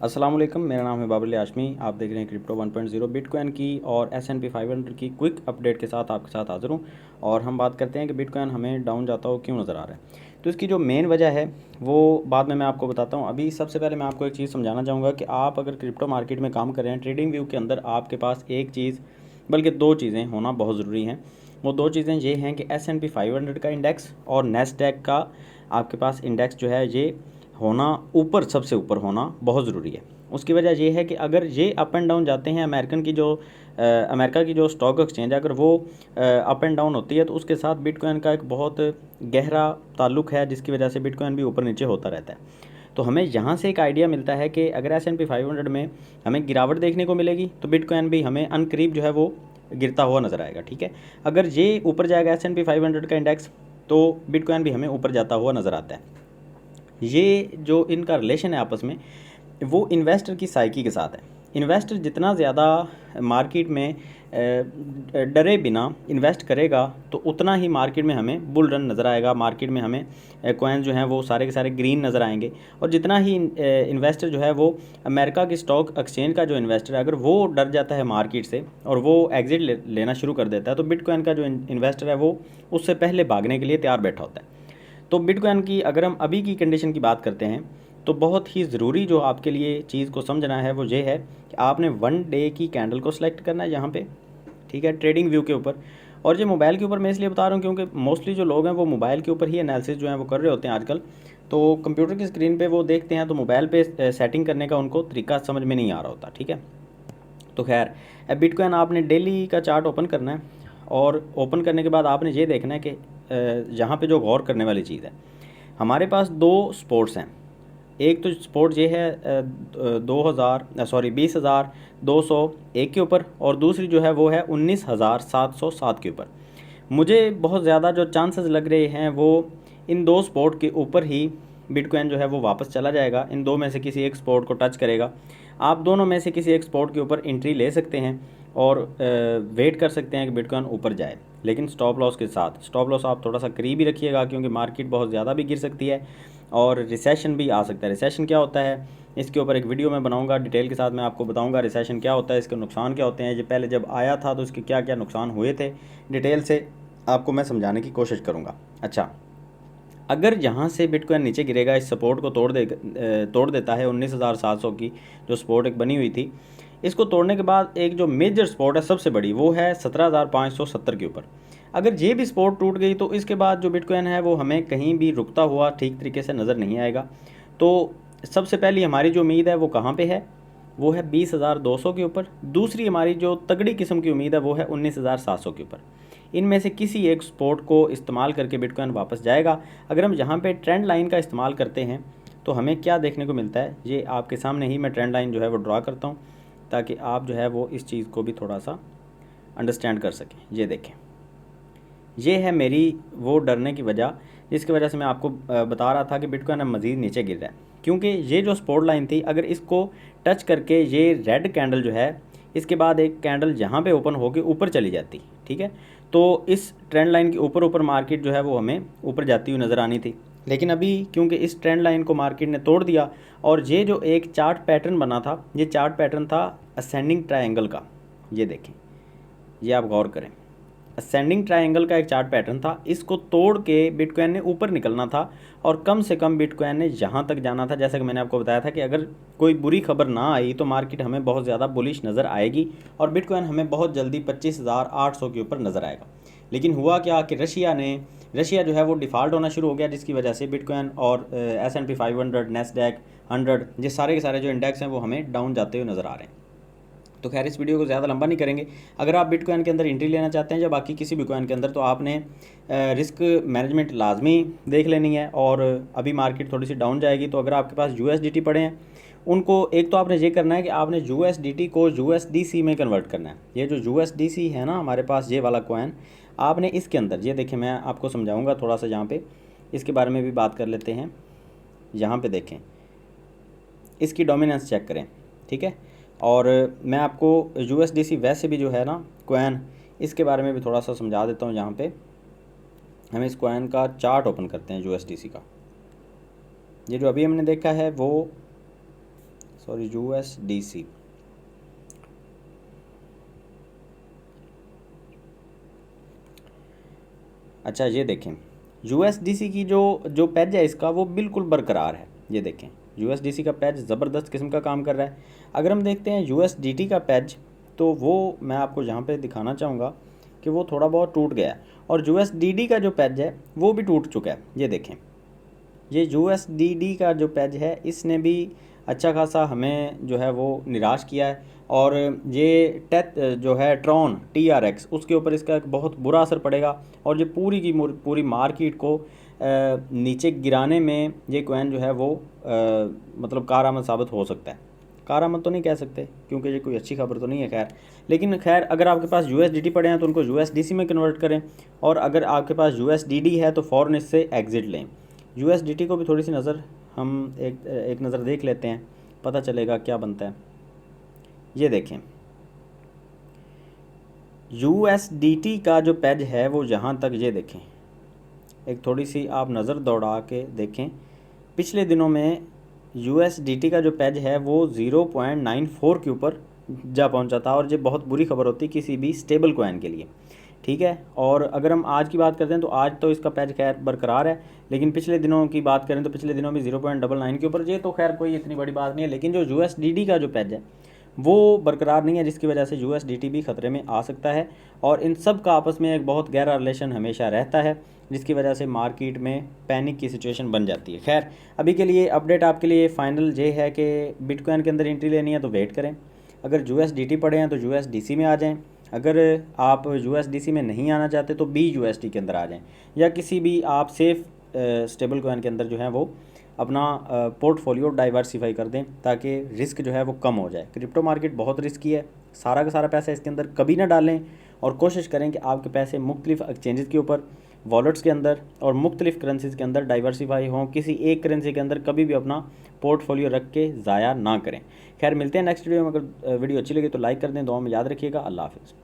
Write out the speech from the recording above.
अस्सलाम वालेकुम, मेरा नाम है बाबर आशमी। आप देख रहे हैं क्रिप्टो 1.0 बिटकॉइन की और S&P 500 की क्विक अपडेट के साथ आपके साथ हाज़िर हूँ। और हम बात करते हैं कि बिटकॉइन हमें डाउन जाता हो क्यों नज़र आ रहा है। तो इसकी जो मेन वजह है वो बाद में मैं आपको बताता हूँ। अभी सबसे पहले मैं आपको एक चीज़ समझाना चाहूँगा कि आप अगर क्रिप्टो मार्केट में काम कर रहे हैं, ट्रेडिंग व्यू के अंदर आपके पास एक चीज़ बल्कि दो चीज़ें होना बहुत ज़रूरी हैं। वो दो चीज़ें ये हैं कि S&P 500 का इंडेक्स और नेस्डैक का आपके पास इंडेक्स जो है ये होना ऊपर, सबसे ऊपर होना बहुत ज़रूरी है। उसकी वजह ये है कि अगर ये अप एंड डाउन जाते हैं, अमेरिका की जो स्टॉक एक्सचेंज है, अगर वो अप एंड डाउन होती है तो उसके साथ बिटकॉइन का एक बहुत गहरा ताल्लुक है, जिसकी वजह से बिटकॉइन भी ऊपर नीचे होता रहता है। तो हमें यहाँ से एक आइडिया मिलता है कि अगर S&P 500 में हमें गिरावट देखने को मिलेगी तो बिटकॉइन भी हमें अनकरीब जो है वो गिरता हुआ नज़र आएगा। ठीक है, अगर ये ऊपर जाएगा S&P 500 का इंडेक्स तो बिटकॉइन भी हमें ऊपर जाता हुआ नज़र आता है। ये जो इनका रिलेशन है आपस में, वो इन्वेस्टर की साइकी के साथ है। इन्वेस्टर जितना ज़्यादा मार्केट में डरे बिना इन्वेस्ट करेगा तो उतना ही मार्केट में हमें बुल रन नज़र आएगा। मार्केट में हमें कॉइन्स जो हैं वो सारे के सारे ग्रीन नज़र आएंगे। और जितना ही इन्वेस्टर जो है वो अमेरिका की स्टॉक एक्सचेंज का जो इन्वेस्टर है, अगर वो डर जाता है मार्केट से और वो एग्जिट लेना शुरू कर देता है, तो बिटकॉइन का जो इन्वेस्टर है वो उससे पहले भागने के लिए तैयार बैठा होता है। तो बिटकॉइन की अगर हम अभी की कंडीशन की बात करते हैं तो बहुत ही ज़रूरी जो आपके लिए चीज़ को समझना है वो ये है कि आपने 1 डे की कैंडल को सिलेक्ट करना है यहाँ पे। ठीक है, ट्रेडिंग व्यू के ऊपर। और ये मोबाइल के ऊपर मैं इसलिए बता रहा हूँ क्योंकि मोस्टली जो लोग हैं वो मोबाइल के ऊपर ही एनालिसिस जो है वो कर रहे होते हैं आजकल। तो कंप्यूटर की स्क्रीन पे वो देखते हैं तो मोबाइल पे सेटिंग करने का उनको तरीका समझ में नहीं आ रहा होता। ठीक है, तो खैर अब बिटकॉइन आपने डेली का चार्ट ओपन करना है और ओपन करने के बाद आपने ये देखना है कि यहाँ पे जो गौर करने वाली चीज़ है, हमारे पास दो स्पोर्ट्स हैं। एक तो स्पोर्ट ये है 20,201 के ऊपर, और दूसरी जो है वो है 19,707 के ऊपर। मुझे बहुत ज़्यादा जो चांसेस लग रहे हैं वो इन दो स्पोर्ट के ऊपर ही बिटकॉइन जो है वो वापस चला जाएगा। इन दो में से किसी एक स्पोर्ट को टच करेगा। आप दोनों में से किसी एक स्पोर्ट के ऊपर एंट्री ले सकते हैं और वेट कर सकते हैं कि बिटकॉइन ऊपर जाए, लेकिन स्टॉप लॉस के साथ। स्टॉप लॉस आप थोड़ा सा करीब ही रखिएगा क्योंकि मार्केट बहुत ज़्यादा भी गिर सकती है और रिसेशन भी आ सकता है। रिसेशन क्या होता है, इसके ऊपर एक वीडियो मैं बनाऊंगा, डिटेल के साथ मैं आपको बताऊंगा रिसेशन क्या होता है, इसके नुकसान क्या होते हैं। ये पहले जब आया था तो इसके क्या क्या नुकसान हुए थे, डिटेल से आपको मैं समझाने की कोशिश करूँगा। अच्छा, अगर यहाँ से बिटकॉइन नीचे गिरेगा, इस सपोर्ट को तोड़ देता है 19,700 की जो सपोर्ट एक बनी हुई थी, इसको तोड़ने के बाद एक जो मेजर सपोर्ट है सबसे बड़ी, वो है 17,570 के ऊपर। अगर ये भी सपोर्ट टूट गई तो इसके बाद जो बिटकॉइन है वो हमें कहीं भी रुकता हुआ ठीक तरीके से नज़र नहीं आएगा। तो सबसे पहली हमारी जो उम्मीद है वो कहाँ पे है, वो है 20,200 के ऊपर। दूसरी हमारी जो तगड़ी किस्म की उम्मीद है वो है 19,700 के ऊपर। इनमें से किसी एक सपोर्ट को इस्तेमाल करके बिटकॉइन वापस जाएगा। अगर हम यहाँ पे ट्रेंड लाइन का इस्तेमाल करते हैं तो हमें क्या देखने को मिलता है, ये आपके सामने ही मैं ट्रेंड लाइन जो है वो ड्रा करता हूँ ताकि आप जो है वो इस चीज़ को भी थोड़ा सा अंडरस्टैंड कर सकें। ये देखें, ये है मेरी वो डरने की वजह जिसकी वजह से मैं आपको बता रहा था कि बिटकॉइन अब मज़ीद नीचे गिर रहा है। क्योंकि ये जो सपोर्ट लाइन थी, अगर इसको टच करके ये रेड कैंडल जो है, इसके बाद एक कैंडल यहाँ पे ओपन होकर ऊपर चली जाती, ठीक है, तो इस ट्रेंड लाइन के ऊपर ऊपर मार्केट जो है वो हमें ऊपर जाती हुई नज़र आनी थी। लेकिन अभी क्योंकि इस ट्रेंड लाइन को मार्केट ने तोड़ दिया और ये जो एक चार्ट पैटर्न बना था, ये चार्ट पैटर्न था असेंडिंग ट्रायंगल का। ये देखें, ये आप गौर करें, असेंडिंग ट्रायंगल का एक चार्ट पैटर्न था। इसको तोड़ के बिटकॉइन ने ऊपर निकलना था और कम से कम बिटकॉइन ने यहाँ तक जाना था। जैसा कि मैंने आपको बताया था कि अगर कोई बुरी खबर ना आई तो मार्केट हमें बहुत ज़्यादा बुलिश नज़र आएगी और बिटकॉइन हमें बहुत जल्दी 25,800 के ऊपर नज़र आएगा। लेकिन हुआ क्या कि रशिया जो है वो डिफ़ॉल्ट होना शुरू हो गया, जिसकी वजह से बिटकॉइन और S&P 500, नेस्डैक 100, ये सारे के सारे जो इंडेक्स हैं वो हमें डाउन जाते हुए नज़र आ रहे हैं। तो खैर इस वीडियो को ज़्यादा लंबा नहीं करेंगे। अगर आप बिटकॉइन के अंदर एंट्री लेना चाहते हैं या बाकी किसी भी कॉइन के अंदर, तो आपने रिस्क मैनेजमेंट लाजमी देख लेनी है। और अभी मार्केट थोड़ी सी डाउन जाएगी तो अगर आपके पास USDT पड़े हैं, उनको एक तो आपने ये करना है कि आपने USDT को USDC में कन्वर्ट करना है। ये जो USDC है ना हमारे पास, ये वाला कॉइन, आपने इसके अंदर, ये देखें मैं आपको समझाऊँगा थोड़ा सा, यहाँ पर इसके बारे में भी बात कर लेते हैं। यहाँ पर देखें, इसकी डोमिनेंस चेक करें, ठीक है। और मैं आपको USDC वैसे भी जो है ना कॉइन, इसके बारे में भी थोड़ा सा समझा देता हूँ। यहाँ पे हम इस कॉइन का चार्ट ओपन करते हैं USDC का। ये जो अभी हमने देखा है वो सॉरी USDC। अच्छा ये देखें, USDC की जो पेज है इसका वो बिल्कुल बरकरार है। ये देखें USDC का पेज ज़बरदस्त किस्म का काम कर रहा है। अगर हम देखते हैं USDT का पेज, तो वो मैं आपको यहाँ पे दिखाना चाहूँगा कि वो थोड़ा बहुत टूट गया है, और USDD का जो पेज है वो भी टूट चुका है। ये देखें, ये USDD का जो पेज है इसने भी अच्छा खासा हमें जो है वो निराश किया है, और ये टेथ जो है ट्रॉन TRX उसके ऊपर इसका एक बहुत बुरा असर पड़ेगा, और ये पूरी की पूरी मार्केट को नीचे गिराने में ये कॉइन जो है वो मतलब कारआमद साबित हो सकता है। कारआमद तो नहीं कह सकते क्योंकि ये कोई अच्छी खबर तो नहीं है, खैर, लेकिन खैर अगर आपके पास USDT पड़े हैं तो उनको USDC में कन्वर्ट करें, और अगर आपके पास USDD है तो फ़ौरन इससे एग्ज़िट लें। USDT को भी थोड़ी सी नज़र हम एक नज़र देख लेते हैं, पता चलेगा क्या बनता है। ये देखें USDT का जो पेज है वो जहाँ तक, ये देखें एक थोड़ी सी आप नज़र दौड़ा के देखें, पिछले दिनों में USDT का जो पेज है वो 0.94 के ऊपर जा पहुंचा था, और ये बहुत बुरी खबर होती किसी भी स्टेबल कॉइन के लिए, ठीक है। और अगर हम आज की बात करते हैं तो आज तो इसका पेज खैर बरकरार है, लेकिन पिछले दिनों की बात करें तो पिछले दिनों में 0.99 के ऊपर, ये तो खैर कोई इतनी बड़ी बात नहीं है, लेकिन जो USDT का जो पेज है वो बरकरार नहीं है, जिसकी वजह से USDT भी ख़तरे में आ सकता है, और इन सब का आपस में एक बहुत गहरा रिलेशन हमेशा रहता है, जिसकी वजह से मार्केट में पैनिक की सिचुएशन बन जाती है। खैर अभी के लिए अपडेट आपके लिए फ़ाइनल ये है कि बिटकॉइन के अंदर एंट्री लेनी है तो वेट करें, अगर USDT पड़े हैं तो USDC में आ जाएं, अगर आप USDC में नहीं आना चाहते तो BUSD के अंदर आ जाएं, या किसी भी आप सेफ़ स्टेबल कॉइन के अंदर जो है वो अपना पोर्टफोलियो डाइवर्सिफाई कर दें, ताकि रिस्क जो है वो कम हो जाए। क्रिप्टो मार्केट बहुत रिस्की है, सारा का सारा पैसा इसके अंदर कभी ना डालें, और कोशिश करें कि आपके पैसे मुख्तलिफ एक्सचेंजेस के ऊपर, वॉलेट्स के अंदर और मुख्तलिफ करेंसीज़ के अंदर डाइवर्सिफाई हों, किसी एक करेंसी के अंदर कभी भी अपना पोर्टफोलियो रख के ज़ाया ना करें। खैर मिलते हैं नेक्स्ट वीडियो में, अगर वीडियो अच्छी लगी तो लाइक कर दें, दुआ में याद रखिएगा। अल्लाह हाफ़िज़।